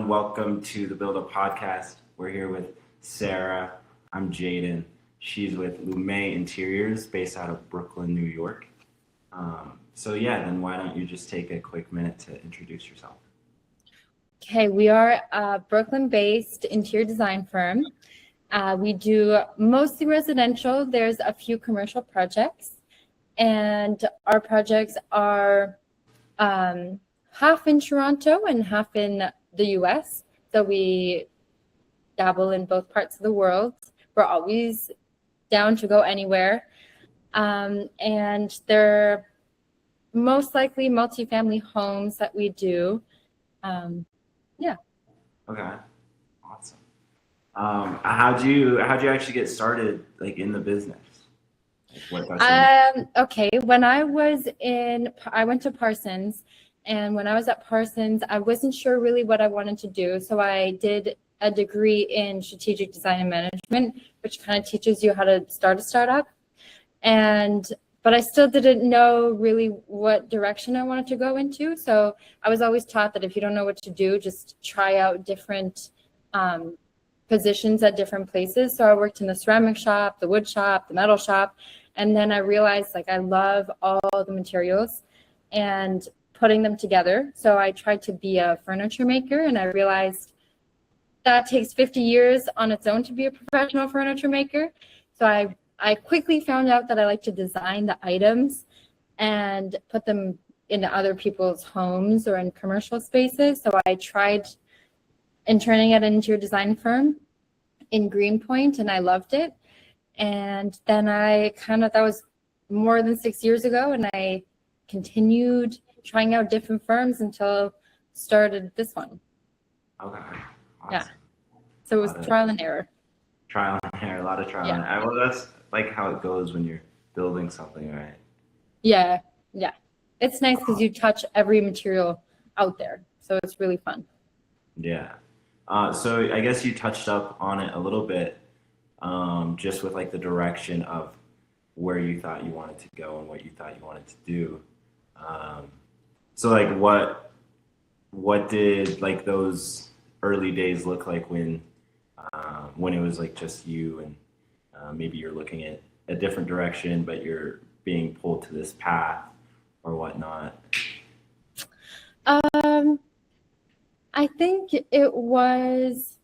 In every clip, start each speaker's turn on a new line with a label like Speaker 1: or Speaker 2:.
Speaker 1: everyone. Welcome to the Build Up Podcast. We're here with Sarah. I'm Jaden. She's with Lumé Interiors, based out of Brooklyn, New York. Then why don't you just take a quick minute to introduce yourself?
Speaker 2: Okay, we are a Brooklyn-based interior design firm. We do mostly residential. There's a few commercial projects, and our projects are half in Toronto and half in the US. So we dabble in both parts of the world. We're always down to go anywhere. And they're most likely multifamily homes that we do.
Speaker 1: Okay, awesome. How'd you actually get started, like, in the business?
Speaker 2: Okay, when I went to Parsons, and when I was at Parsons, I wasn't sure really what I wanted to do. So I did a degree in strategic design and management, which kind of teaches you how to start a startup. But I still didn't know really what direction I wanted to go into. So I was always taught that if you don't know what to do, just try out different positions at different places. So I worked in the ceramic shop, the wood shop, the metal shop. And then I realized, like, I love all the materials and putting them together. So I tried to be a furniture maker, and I realized that takes 50 years on its own to be a professional furniture maker. So I quickly found out that I like to design the items and put them into other people's homes or in commercial spaces. So I tried interning at an interior design firm in Greenpoint, and I loved it. And then that was more than 6 years ago, and I continued trying out different firms until started this one.
Speaker 1: Okay. Awesome.
Speaker 2: Yeah. So it was trial and error.
Speaker 1: Trial and error, a lot of trial and error. Well, that's like how it goes when you're building something, right?
Speaker 2: Yeah. It's nice because you touch every material out there. So it's really fun.
Speaker 1: Yeah. So I guess you touched up on it a little bit, just with like the direction of where you thought you wanted to go and what you thought you wanted to do. So like what did like those early days look like when it was like just you and maybe you're looking at a different direction, but you're being pulled to this path or whatnot?
Speaker 2: I think it was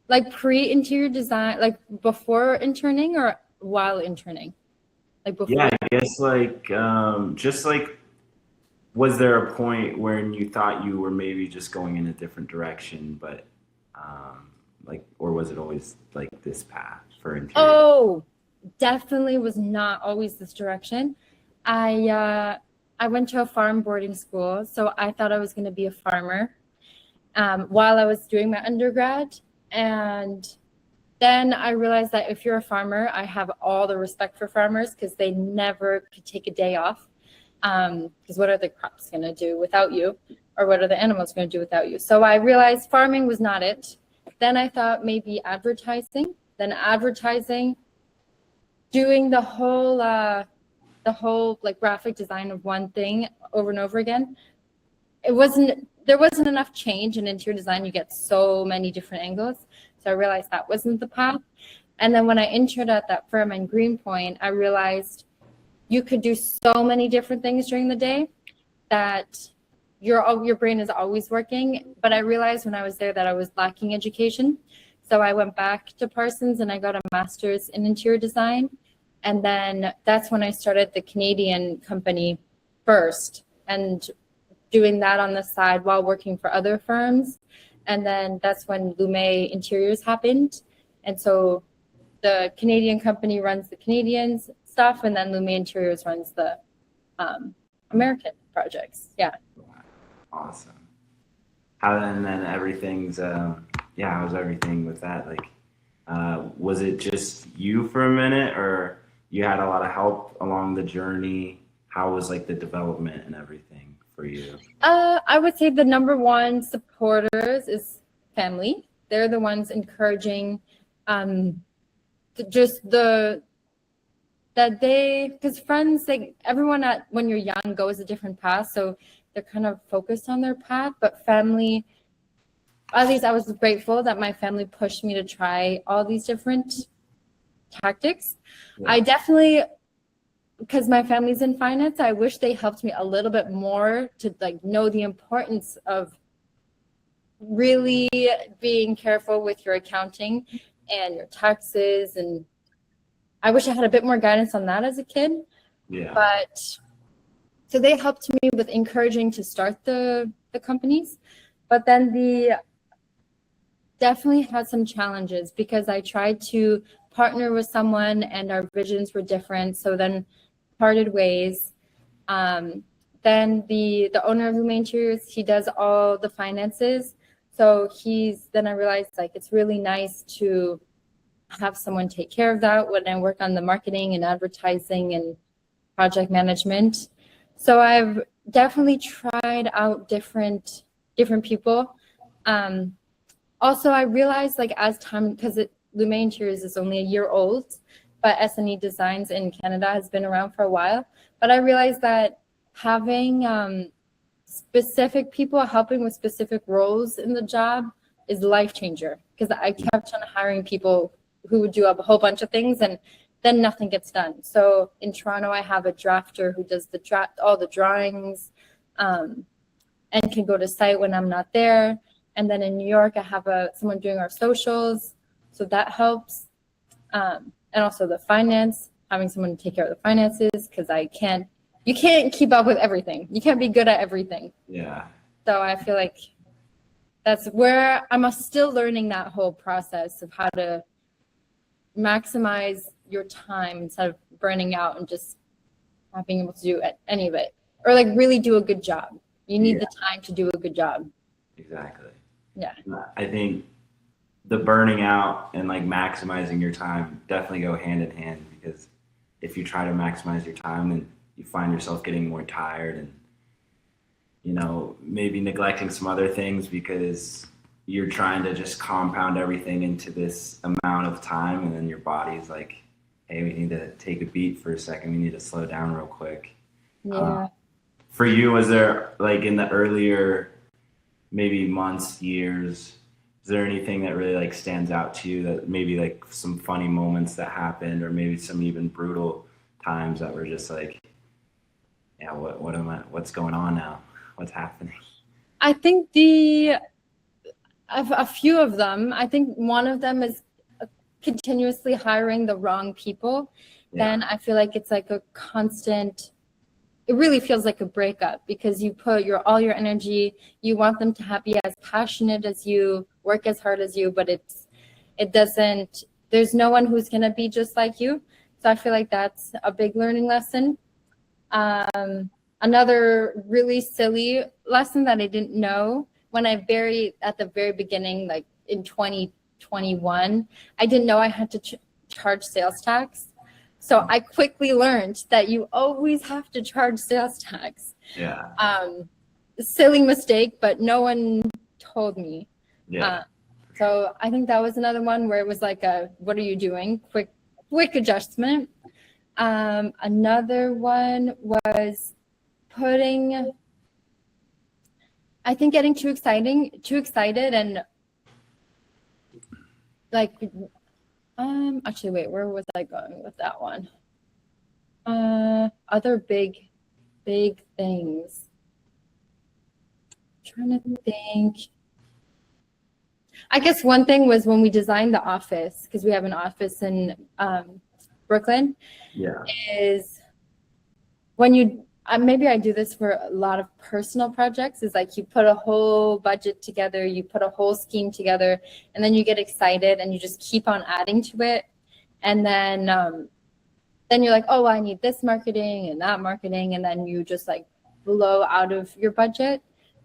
Speaker 2: like pre-interior design, like before interning or while interning? Like before?
Speaker 1: Yeah, I guess like just like, was there a point when you thought you were maybe just going in a different direction, but or was it always like this path for interior?
Speaker 2: Oh, definitely was not always this direction. I went to a farm boarding school, so I thought I was going to be a farmer while I was doing my undergrad. And then I realized that if you're a farmer, I have all the respect for farmers because they never could take a day off. Because what are the crops going to do without you? Or what are the animals going to do without you? So I realized farming was not it. Then I thought maybe advertising. Then advertising, doing the whole like graphic design of one thing over and over again. There wasn't enough change in interior design. You get so many different angles. So I realized that wasn't the path. And then when I interned at that firm in Greenpoint, I realized you could do so many different things during the day that your brain is always working. But I realized when I was there that I was lacking education. So I went back to Parsons and I got a master's in interior design. And then that's when I started the Canadian company first and doing that on the side while working for other firms. And then that's when Lumé Interiors happened. And so the Canadian company runs the Canadian stuff, and then Lumé Interiors runs the American projects. Yeah.
Speaker 1: Awesome. And then everything's how's everything with that? Like, was it just you for a minute, or you had a lot of help along the journey? How was like the development and everything for you?
Speaker 2: I would say the number one supporters is family. They're the ones encouraging because friends, like everyone when you're young goes a different path, so they're kind of focused on their path, but family at least I was grateful that my family pushed me to try all these different tactics.
Speaker 1: Yeah.
Speaker 2: I definitely, because my family's in finance, I wish they helped me a little bit more to like know the importance of really being careful with your accounting and your taxes. And I wish I had a bit more guidance on that as a kid.
Speaker 1: Yeah.
Speaker 2: But so they helped me with encouraging to start the companies. But then definitely had some challenges because I tried to partner with someone and our visions were different. So then parted ways. Then the owner of Lumé Interiors, he does all the finances. So then I realized like it's really nice to have someone take care of that when I work on the marketing and advertising and project management. So I've definitely tried out different people. Also, I realized like as time, because Lumé Interiors is only a year old, but SNE Designs in Canada has been around for a while. But I realized that having specific people helping with specific roles in the job is life changer, because I kept on hiring people who would do a whole bunch of things and then nothing gets done. So in Toronto, I have a drafter who does all the drawings and can go to site when I'm not there. And then in New York, I have someone doing our socials. So that helps. And also the finance, having someone to take care of the finances, because you can't keep up with everything. You can't be good at everything.
Speaker 1: Yeah.
Speaker 2: So I feel like that's where I'm still learning that whole process of how to maximize your time instead of burning out and just not being able to do any of it, or like really do a good job. You need the time to do a good job.
Speaker 1: Exactly.
Speaker 2: Yeah.
Speaker 1: I think the burning out and like maximizing your time definitely go hand in hand, because if you try to maximize your time, then you find yourself getting more tired and, you know, maybe neglecting some other things because you're trying to just compound everything into this amount of time, and then your body's like, hey, we need to take a beat for a second. We need to slow down real quick.
Speaker 2: Yeah.
Speaker 1: For you, was there like in the earlier maybe months, years, is there anything that really like stands out to you, that maybe like some funny moments that happened, or maybe some even brutal times that were just like, yeah, what's going on now? What's happening?
Speaker 2: I think a few of them. I think one of them is continuously hiring the wrong people.
Speaker 1: Yeah.
Speaker 2: Then I feel like it's like a constant, it really feels like a breakup, because you put all your energy, you want them to be as passionate as you, work as hard as you, but it doesn't, there's no one who's going to be just like you. So I feel like that's a big learning lesson. Another really silly lesson that I didn't know when at the very beginning, like in 2021, I didn't know I had to charge sales tax. So I quickly learned that you always have to charge sales tax.
Speaker 1: Yeah.
Speaker 2: Silly mistake, but no one told me.
Speaker 1: Yeah.
Speaker 2: So I think that was another one where it was like what are you doing? Quick adjustment. Another one was I think getting too excited and like, actually, wait, where was I going with that one? Other big things. I'm trying to think. I guess one thing was when we designed the office, because we have an office in Brooklyn.
Speaker 1: Yeah.
Speaker 2: Is when maybe I do this for a lot of personal projects, is like you put a whole budget together, you put a whole scheme together, and then you get excited and you just keep on adding to it. And then you're like, oh, I need this marketing and that marketing. And then you just like blow out of your budget.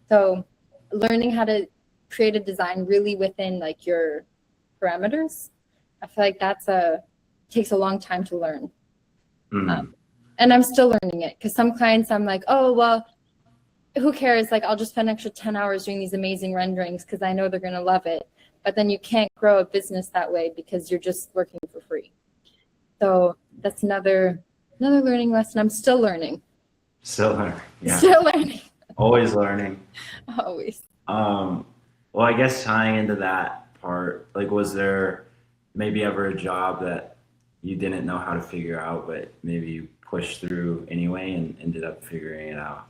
Speaker 2: So learning how to create a design really within like your parameters, I feel like takes a long time to learn.
Speaker 1: Mm-hmm.
Speaker 2: And I'm still learning it, because some clients I'm like, oh, well, who cares? Like, I'll just spend an extra 10 hours doing these amazing renderings because I know they're going to love it. But then you can't grow a business that way because you're just working for free. So that's another learning lesson. I'm still learning.
Speaker 1: Still learning. Yeah.
Speaker 2: Still learning.
Speaker 1: Always learning.
Speaker 2: Always.
Speaker 1: Well, I guess tying into that part, like, was there maybe ever a job that you didn't know how to figure out, but maybe you pushed through anyway and ended up figuring it out?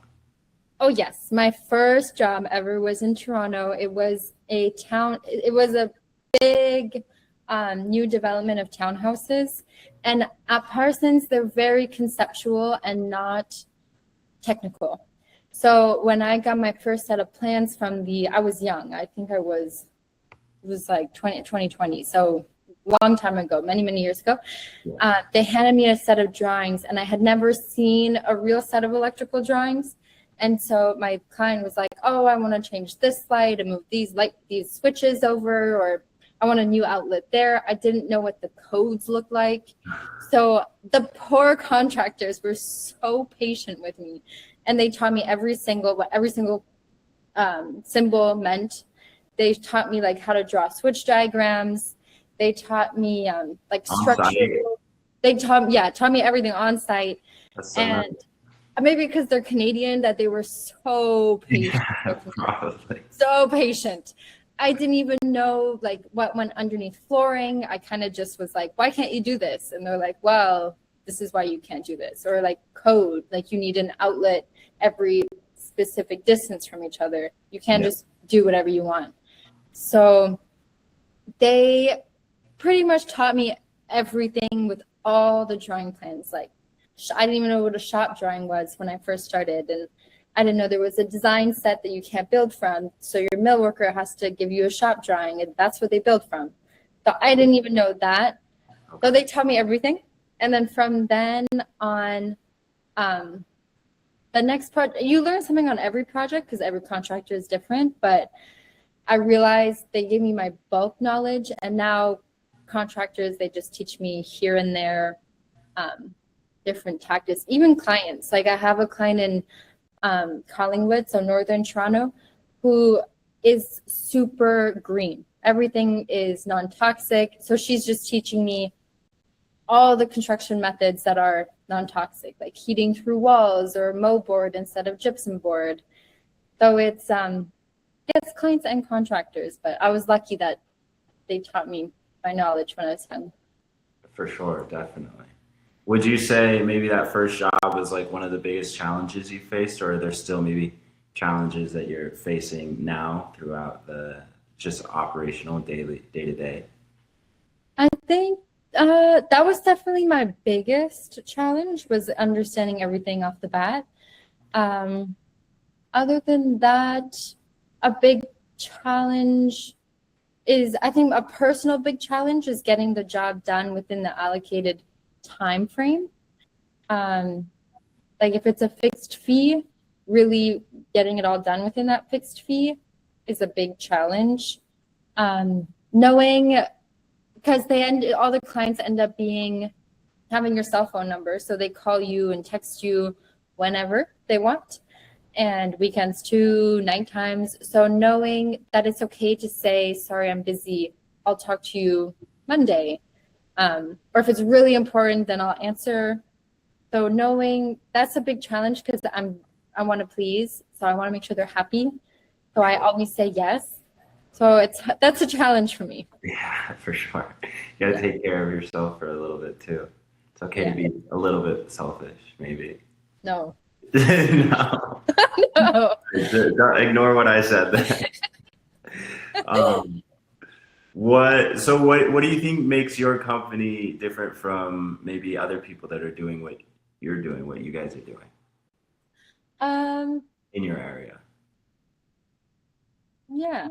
Speaker 2: Oh yes, my first job ever was in Toronto. It was a big new development of townhouses. And at Parsons, they're very conceptual and not technical. So when I got my first set of plans I was young. I think it was like 2020. So long time ago, many, many years ago.
Speaker 1: Yeah.
Speaker 2: They handed me a set of drawings and I had never seen a real set of electrical drawings. And so my client was like, oh, I want to change this light and move these switches over, or I want a new outlet there. I didn't know what the codes looked like. So the poor contractors were so patient with me, and they taught me what every single symbol meant. They taught me like how to draw switch diagrams. They taught me like structural. They taught me everything on site.
Speaker 1: That's so
Speaker 2: And
Speaker 1: nice.
Speaker 2: maybe because they're Canadian, that they were so patient.
Speaker 1: Yeah, probably.
Speaker 2: So patient. I didn't even know like what went underneath flooring. I kind of just was like, why can't you do this? And they're like, well, this is why you can't do this. Or like code, like you need an outlet every specific distance from each other. You can't just do whatever you want. So they pretty much taught me everything with all the drawing plans. Like I didn't even know what a shop drawing was when I first started. And I didn't know there was a design set that you can't build from. So your mill worker has to give you a shop drawing, and that's what they build from. So I didn't even know that.
Speaker 1: Okay.
Speaker 2: So they taught me everything. And then from then on, the next part, you learn something on every project because every contractor is different. But I realized they gave me my bulk knowledge, and now contractors, they just teach me here and there different tactics. Even clients, like I have a client in Collingwood, so northern Toronto, who is super green. Everything is non-toxic. So she's just teaching me all the construction methods that are non-toxic, like heating through walls or moldboard instead of gypsum board. So it's clients and contractors, but I was lucky that they taught me my knowledge when I was young.
Speaker 1: For sure, definitely. Would you say maybe that first job was like one of the biggest challenges you faced, or are there still maybe challenges that you're facing now throughout the just operational daily day to day?
Speaker 2: I think that was definitely my biggest challenge, was understanding everything off the bat. Other than that, a big challenge is, I think a personal big challenge is getting the job done within the allocated time frame. Like if it's a fixed fee, really getting it all done within that fixed fee is a big challenge. Knowing, because all the clients end up having your cell phone number, so they call you and text you whenever they want, and weekends too, night times. So knowing that it's okay to say, sorry, I'm busy, I'll talk to you Monday. Or if it's really important, then I'll answer. So knowing that's a big challenge, because I want to please, so I want to make sure they're happy. So I always say yes. So that's a challenge for me.
Speaker 1: Yeah, for sure. You gotta take care of yourself for a little bit too. It's okay to be a little bit selfish, maybe.
Speaker 2: No.
Speaker 1: No.
Speaker 2: No.
Speaker 1: Don't ignore what I said. What do you think makes your company different from maybe other people that are doing what you're doing, what you guys are doing in your area?
Speaker 2: Yeah.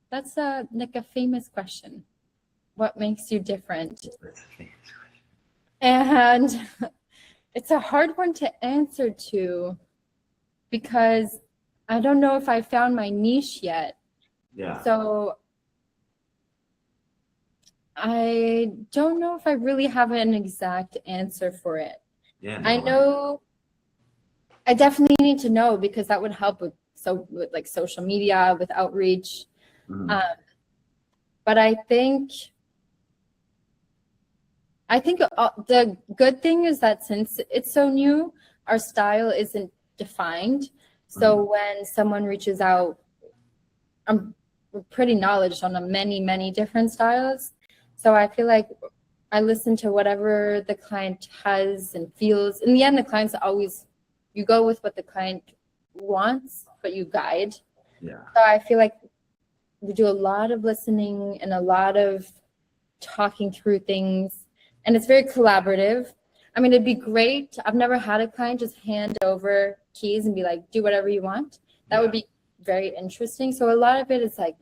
Speaker 2: That's like a famous question. What makes you different?
Speaker 1: That's a famous question.
Speaker 2: And it's a hard one to answer to, because I don't know if I found my niche yet.
Speaker 1: Yeah.
Speaker 2: So I don't know if I really have an exact answer for it.
Speaker 1: Yeah.
Speaker 2: I know I definitely need to know, because that would help with like social media, with outreach. But I think the good thing is that since it's so new, our style isn't defined. So when someone reaches out, I'm pretty knowledgeable on many different styles. So I feel like I listen to whatever the client has and feels. In the end, the client's always, you go with what the client wants, but you guide.
Speaker 1: Yeah.
Speaker 2: So I feel like we do a lot of listening and a lot of talking through things, and it's very collaborative. I mean, it'd be great. I've never had a client just hand over keys and be like, do whatever you want. That would be very interesting. So a lot of it is like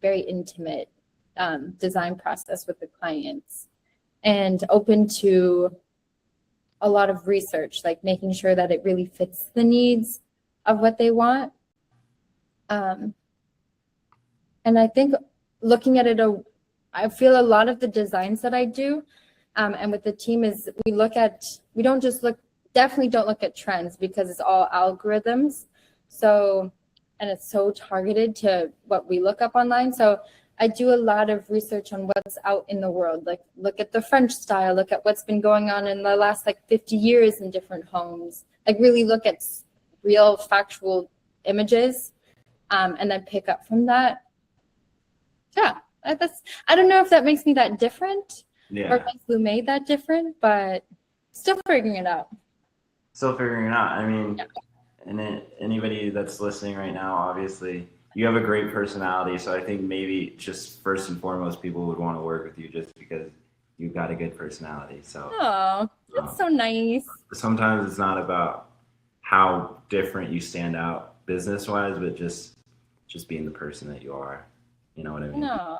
Speaker 2: very intimate design process with the clients, and open to a lot of research, like making sure that it really fits the needs of what they want. And I think looking at it, I feel a lot of the designs that I do and with the team is we don't just definitely don't look at trends, because it's all algorithms. So, and it's so targeted to what we look up online. So I do a lot of research on what's out in the world, like look at the French style, look at what's been going on in the last like 50 years in different homes, like really look at real factual images and then pick up from that. Yeah, I don't know if that makes me that different or makes Lumé that different, but still figuring it out.
Speaker 1: Still figuring it out. I mean, and anybody that's listening right now, obviously, you have a great personality. So I think maybe just first and foremost, people would want to work with you just because you've got a good personality. So
Speaker 2: oh, that's so nice.
Speaker 1: Sometimes it's not about how different you stand out business-wise, but just being the person that you are. You know what I mean?
Speaker 2: No,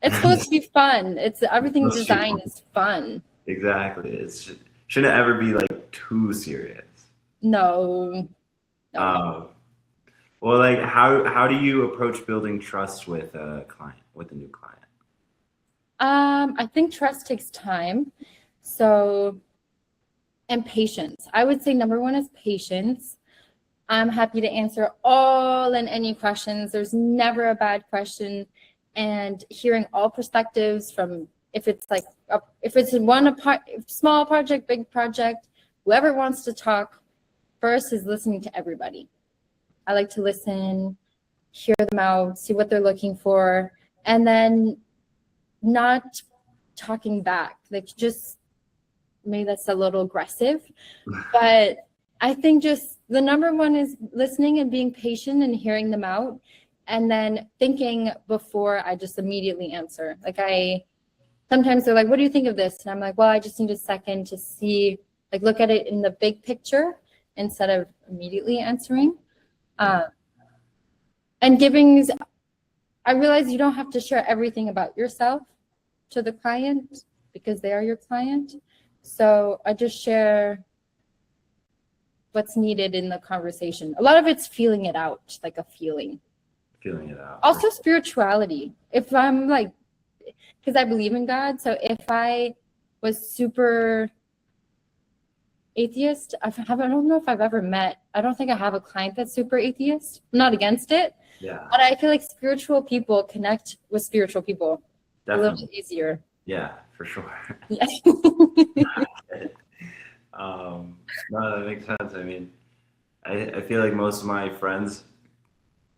Speaker 2: it's supposed to be fun. Everything design is fun.
Speaker 1: Exactly. Shouldn't ever be like too serious.
Speaker 2: No.
Speaker 1: Well, like how do you approach building trust with a new client?
Speaker 2: I think trust takes time. So, and patience. I would say number one is patience. I'm happy to answer all and any questions. There's never a bad question. And hearing all perspectives from, if it's small project, big project, whoever wants to talk first is listening to everybody. I like to listen, hear them out, see what they're looking for, and then not talking back. Like, just, maybe that's a little aggressive, but I think just the number one is listening and being patient and hearing them out, and then thinking before I just immediately answer. Like, sometimes they're like, what do you think of this? And I'm like, well, I just need a second to see, like, look at it in the big picture instead of immediately answering. And I realize you don't have to share everything about yourself to the client because they are your client. So I just share what's needed in the conversation. A lot of it's feeling it out, like a feeling.
Speaker 1: Feeling it out.
Speaker 2: Also spirituality. If I'm like, because I believe in God. So if I was super atheist, I don't know if I've ever I don't think I have a client that's super atheist. I'm not against it.
Speaker 1: Yeah.
Speaker 2: But I feel like spiritual people connect with spiritual people.
Speaker 1: Definitely.
Speaker 2: A little bit easier.
Speaker 1: Yeah, for sure.
Speaker 2: Yeah.
Speaker 1: No, that makes sense. I mean, I feel like most of my friends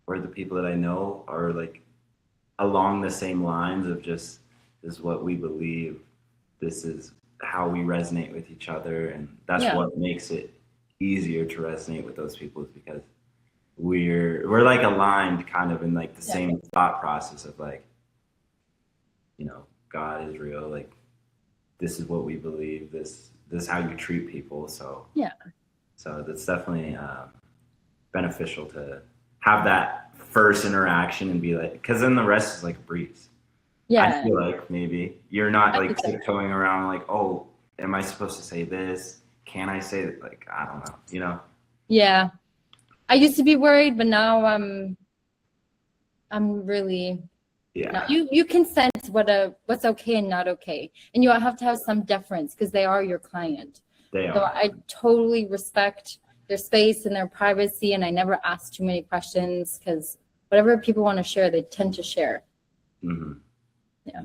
Speaker 1: or the people that I know are like along the same lines of just, this is what we believe, this is how we resonate with each other, and that's what makes it easier to resonate with those people, is because we're like aligned kind of in like the same thought process of like, you know, God is real, like this is what we believe, this is how you treat people. So so that's definitely beneficial to have that first interaction and be like, because then the rest is like a breeze. I feel like maybe you're not like tiptoeing around like, oh, am I supposed to say this? Can I say that? Like, I don't know, you know?
Speaker 2: Yeah. I used to be worried, but now I'm really, you can sense what's okay and not okay. And you have to have some deference because they are your client. So I totally respect their space and their privacy, and I never ask too many questions because whatever people want to share, they tend to share.
Speaker 1: Mm-hmm.
Speaker 2: Yeah.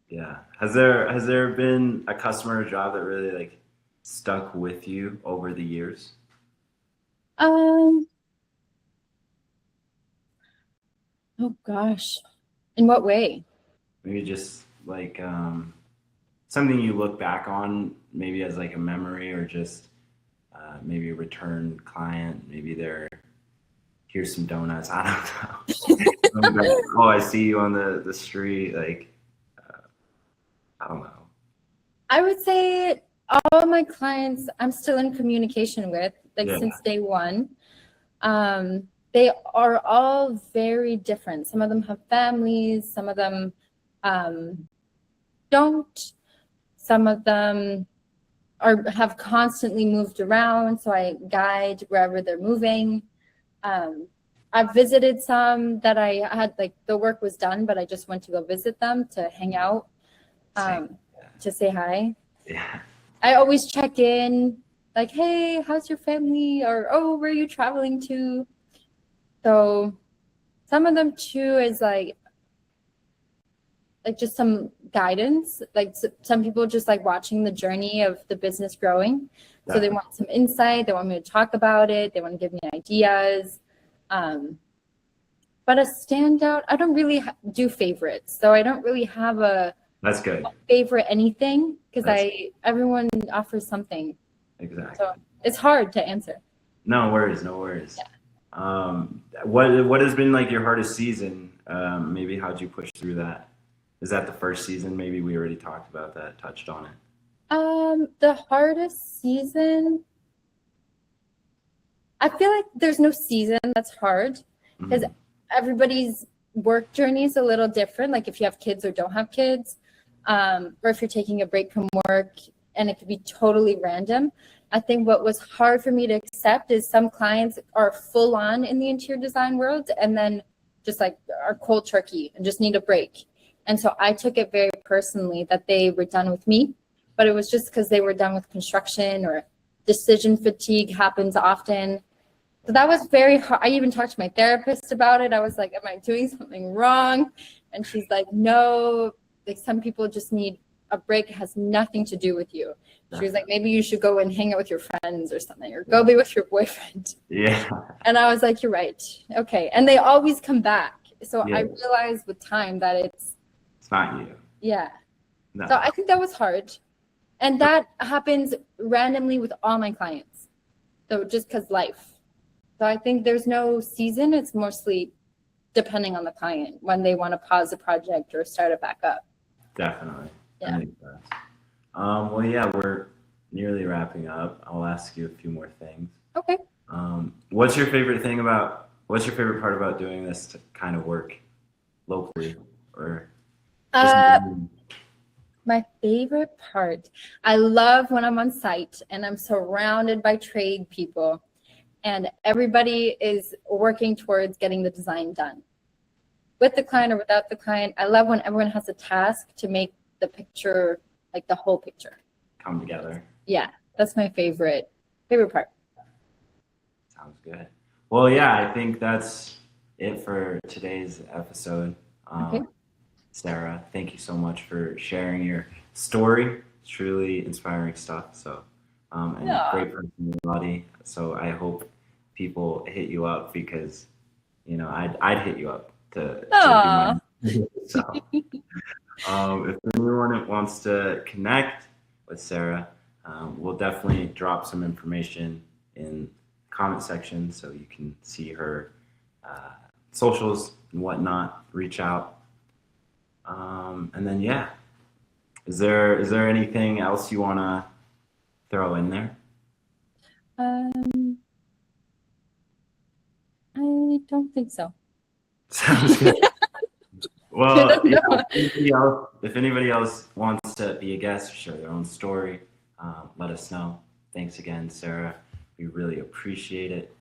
Speaker 1: Yeah. Has there been a customer or job that really like stuck with you over the years?
Speaker 2: Oh gosh. In what way?
Speaker 1: Maybe just like something you look back on, maybe as like a memory, or just maybe a return client. Maybe they're here's some donuts. I don't know. Oh, I see you on the street. Like I don't know.
Speaker 2: I would say all my clients I'm still in communication with, like
Speaker 1: Yeah.
Speaker 2: since day one. They are all very different. Some of them have families, some of them don't. Some of them have constantly moved around, so I guide wherever they're moving. I've visited some that I had, like the work was done, but I just went to go visit them to hang out, to say hi.
Speaker 1: Yeah.
Speaker 2: I always check in, like, hey, how's your family? Or, oh, where are you traveling to? So some of them too is like just some guidance. Like some people just like watching the journey of the business growing. So they want some insight. They want me to talk about it. They want to give me ideas. But a standout, I don't really do favorites. So I don't really have a
Speaker 1: That's good.
Speaker 2: favorite anything, because everyone offers something.
Speaker 1: Exactly.
Speaker 2: So it's hard to answer.
Speaker 1: No worries, no worries.
Speaker 2: Yeah.
Speaker 1: What has been like your hardest season? Maybe how'd you push through that? Is that the first season? Maybe we already talked about that, touched on it.
Speaker 2: The hardest season, I feel like there's no season that's hard, because everybody's work journey is a little different. Like if you have kids or don't have kids, or if you're taking a break from work, and it could be totally random. I think what was hard for me to accept is some clients are full on in the interior design world and then just like are cold turkey and just need a break. And so I took it very personally that they were done with me, but it was just because they were done with construction, or decision fatigue happens often. So that was very hard. I even talked to my therapist about it. I was like, am I doing something wrong? And she's like, no, like some people just need a break. It has nothing to do with you. She was like, maybe you should go and hang out with your friends or something, or go be with your boyfriend.
Speaker 1: Yeah.
Speaker 2: And I was like, you're right. Okay. And they always come back. So I realized with time that it's
Speaker 1: not you.
Speaker 2: Yeah.
Speaker 1: No.
Speaker 2: So I think that was hard. And that happens randomly with all my clients. So just because life. So I think there's no season. It's mostly depending on the client when they want to pause a project or start it back up.
Speaker 1: Definitely.
Speaker 2: Yeah.
Speaker 1: Well, yeah, we're nearly wrapping up. I'll ask you a few more things.
Speaker 2: Okay.
Speaker 1: What's your favorite part about doing this kind of work locally, or
Speaker 2: my favorite part, I love when I'm on site and I'm surrounded by trade people and everybody is working towards getting the design done. With the client or without the client, I love when everyone has a task to make the picture, like the whole picture,
Speaker 1: come together.
Speaker 2: Yeah, that's my favorite part.
Speaker 1: Sounds good. Well, yeah, I think that's it for today's episode.
Speaker 2: Okay.
Speaker 1: Sarah, thank you so much for sharing your story. It's truly inspiring stuff. So, and great personality. So I hope people hit you up, because, I'd hit you up to do my. So, if anyone wants to connect with Sarah, we'll definitely drop some information in the comment section so you can see her socials and whatnot. Reach out. And then, yeah, is there anything else you want to throw in there?
Speaker 2: I don't think so.
Speaker 1: Sounds good. Well, if anybody else wants to be a guest or share their own story, let us know. Thanks again, Sarah. We really appreciate it.